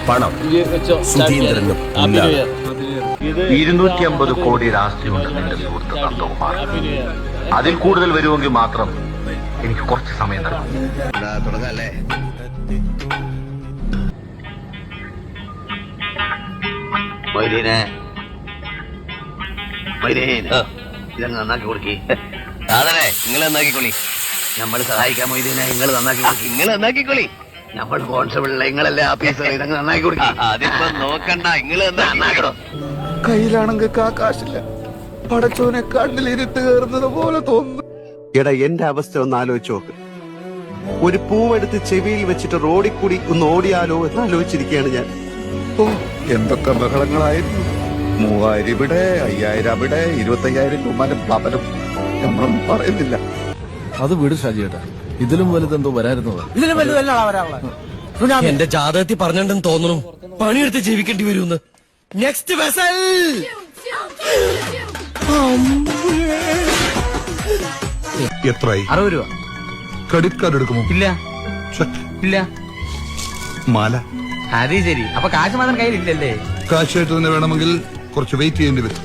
പണം സുധീന്ദ്രന് 250 കോടി ആസ്തിയുണ്ട് നിന്റെ സുഹൃത്ത് നന്ദകുമാർ. അതിൽ കൂടുതൽ വരുമെങ്കിൽ മാത്രം എനിക്ക് കുറച്ച് സമയം തരണം. തുടങ്ങല്ലേ? ഇതങ്ങ് നന്നാക്കി കൊടുക്കി. സാധനെ നിങ്ങൾ നന്നാക്കിക്കൊള്ളി. നമ്മൾ സഹായിക്കാൻ മൊയ്തീനെ നിങ്ങൾ നന്നാക്കി കൊടുക്കി. നിങ്ങൾ നന്നാക്കിക്കൊള്ളി. നമ്മൾ കോൺസ്റ്റബിളിലെ നിങ്ങളല്ലേ ഓഫീസർ, ഇതങ്ങ് നന്നാക്കി കൊടുക്കി. അതിപ്പോ നോക്കണ്ട, നിങ്ങൾ നന്നാക്കണോ? കയ്യിലാണെങ്കിൽ കാശില്ല. പടച്ചോനെ കണ്ണിലിരുട്ട് കയറുന്നത് പോലെ തോന്നുന്നു. എടാ, എന്റെ അവസ്ഥ ഒന്ന് ആലോചിച്ച് നോക്ക്. ഒരു പൂവെടുത്ത് ചെവിയിൽ വെച്ചിട്ട് റോഡിൽ കൂടി ഒന്ന് ഓടിയാലോ എന്ന് ആലോചിച്ചിരിക്കുകയാണ് ഞാൻ. ഓ, എന്തൊക്കെ ബഹളങ്ങളായിരുന്നു. 3000 ഇവിടെ, 5000 അവിടെ, 25,000 രൂപ പാപ്പനും നമ്മളൊന്നും പറയുന്നില്ല. അത് വീട് ഷാജിയേട്ടാ, ഇതിലും വലുതെന്തോ വരായിരുന്നത്. ഇതിലും വലുതല്ല. എന്റെ ജാതകത്തിൽ പറഞ്ഞിട്ടുണ്ടെന്ന് തോന്നുന്നു, പണിയെടുത്ത് ജീവിക്കേണ്ടി വരുമെന്ന്. Next vessel. എത്രയായി? 60 രൂപ. ക്രെഡിറ്റ് കാർഡ് എടുക്കുമോ? ഇല്ല ഇല്ല. മാല അത് ശരി. അപ്പൊ കാശ് മാത്രം കയ്യിലില്ലല്ലേ? കാശായിട്ട് തന്നെ വേണമെങ്കിൽ കുറച്ച് വെയിറ്റ് ചെയ്യേണ്ടി വരും.